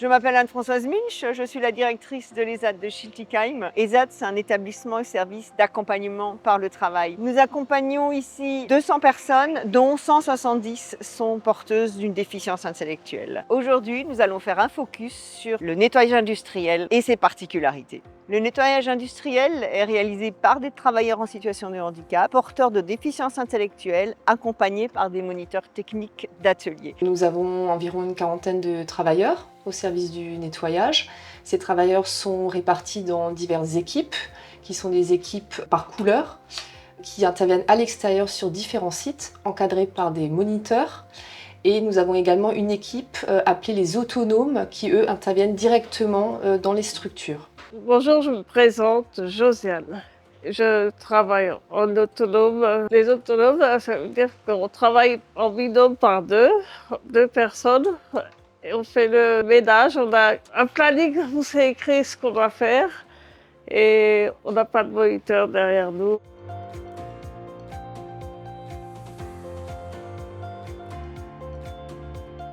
Je m'appelle Anne-Françoise Munch, je suis la directrice de l'ESAT de Schiltigheim. ESAT, c'est un établissement et service d'accompagnement par le travail. Nous accompagnons ici 200 personnes, dont 170 sont porteuses d'une déficience intellectuelle. Aujourd'hui, nous allons faire un focus sur le nettoyage industriel et ses particularités. Le nettoyage industriel est réalisé par des travailleurs en situation de handicap, porteurs de déficience intellectuelle, accompagnés par des moniteurs techniques d'atelier. Nous avons environ une quarantaine de travailleurs au service du nettoyage. Ces travailleurs sont répartis dans diverses équipes, qui sont des équipes par couleur, qui interviennent à l'extérieur sur différents sites, encadrés par des moniteurs. Et nous avons également une équipe appelée les autonomes, qui eux interviennent directement dans les structures. Bonjour, je me présente, Josiane. Je travaille en autonome. Les autonomes, ça veut dire qu'on travaille en binôme par deux personnes. Et on fait le ménage, on a un planning où c'est écrit ce qu'on doit faire et on n'a pas de moniteur derrière nous.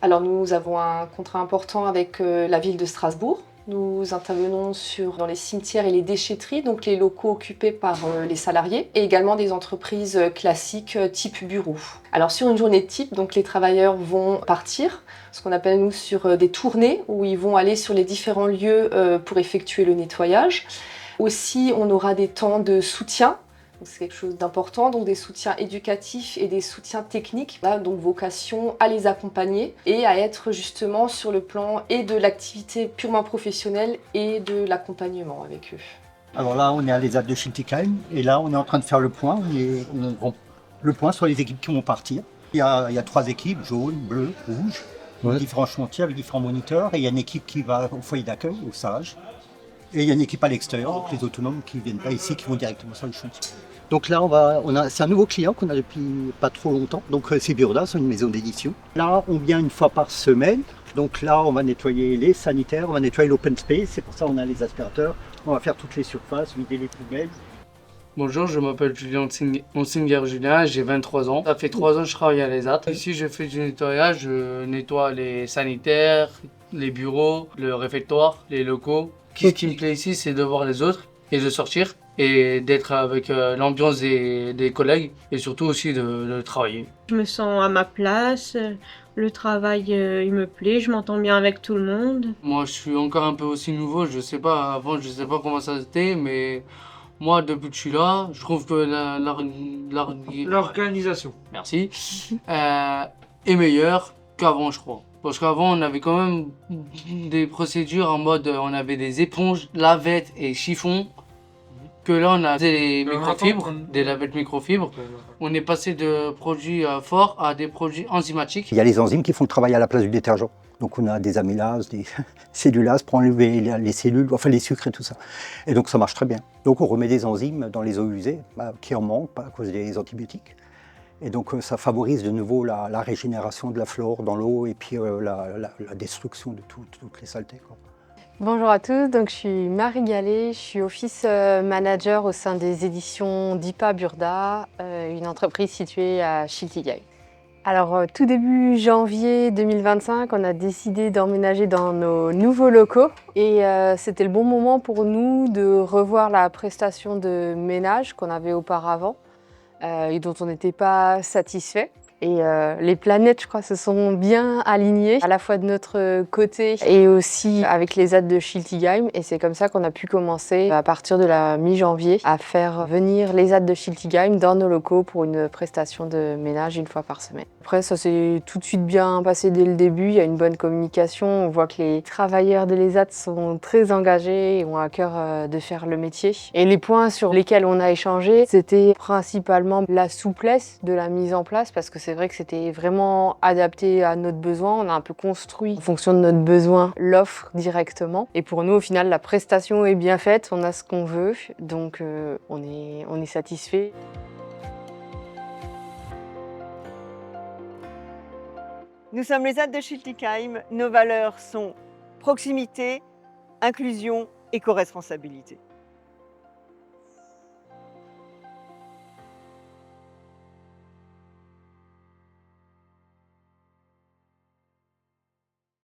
Alors nous avons un contrat important avec la ville de Strasbourg. Nous intervenons dans les cimetières et les déchetteries, donc les locaux occupés par les salariés, et également des entreprises classiques type bureau. Alors sur une journée type, donc les travailleurs vont partir, ce qu'on appelle nous sur des tournées, où ils vont aller sur les différents lieux pour effectuer le nettoyage. Aussi, on aura des temps de soutien. C'est quelque chose d'important, donc des soutiens éducatifs et des soutiens techniques. On a donc vocation à les accompagner et à être justement sur le plan et de l'activité purement professionnelle et de l'accompagnement avec eux. Alors là, on est à l'ESAT de Schiltigheim et là, on est en train de faire le point. Le point sur les équipes qui vont partir. Il y a 3 équipes, jaune, bleu, rouge, différents chantiers avec différents moniteurs. Et il y a une équipe qui va au foyer d'accueil, au SAGE. Et il y a une équipe à l'extérieur, donc les autonomes qui ne viennent pas ici, qui vont directement sur le chantier. Donc là, c'est un nouveau client qu'on a depuis pas trop longtemps. Donc c'est Burda, c'est une maison d'édition. Là, on vient une fois par semaine. Donc là, on va nettoyer les sanitaires, on va nettoyer l'open space. C'est pour ça qu'on a les aspirateurs. On va faire toutes les surfaces, vider les poubelles. Bonjour, je m'appelle Julien Monsinger Julien, j'ai 23 ans. Ça fait 3 ans que je travaille à l'ESAT. Ici, je fais du nettoyage, je nettoie les sanitaires, les bureaux, le réfectoire, les locaux. Ce qui me plaît ici, c'est de voir les autres et de sortir et d'être avec l'ambiance des collègues et surtout aussi de travailler. Je me sens à ma place, le travail il me plaît, je m'entends bien avec tout le monde. Moi, je suis encore un peu aussi nouveau, je sais pas, avant je sais pas comment ça c'était, mais moi, depuis que je suis là, je trouve que L'organisation. Merci, est meilleure qu'avant, je crois. Parce qu'avant, on avait quand même des procédures en mode, on avait des éponges, lavettes et chiffons. Que là, on a des microfibres, des lavettes microfibres. On est passé de produits forts à des produits enzymatiques. Il y a les enzymes qui font le travail à la place du détergent. Donc on a des amylases, des cellulases pour enlever les cellules, enfin les sucres et tout ça. Et donc ça marche très bien. Donc on remet des enzymes dans les eaux usées, qui en manquent à cause des antibiotiques. Et donc ça favorise de nouveau la régénération de la flore dans l'eau et puis la destruction de toutes les saletés, quoi. Bonjour à tous, donc je suis Marie Gallet, je suis office manager au sein des éditions d'IPA Burda, une entreprise située à Schiltigheim. Alors tout début janvier 2025, on a décidé d'emménager dans nos nouveaux locaux et c'était le bon moment pour nous de revoir la prestation de ménage qu'on avait auparavant et dont on n'était pas satisfait. Et les planètes, je crois, se sont bien alignées, à la fois de notre côté et aussi avec les ZAD de Schiltigheim. Et c'est comme ça qu'on a pu commencer, à partir de la mi-janvier, à faire venir les ZAD de Schiltigheim dans nos locaux pour une prestation de ménage une fois par semaine. Après, ça s'est tout de suite bien passé dès le début. Il y a une bonne communication. On voit que les travailleurs de l'ESAT sont très engagés et ont à cœur de faire le métier. Et les points sur lesquels on a échangé, c'était principalement la souplesse de la mise en place, parce que c'est vrai que c'était vraiment adapté à notre besoin. On a un peu construit en fonction de notre besoin l'offre directement. Et pour nous, au final, la prestation est bien faite. On a ce qu'on veut, donc on est satisfait. Nous sommes les ZAD de Schiltigheim. Nos valeurs sont proximité, inclusion, éco-responsabilité.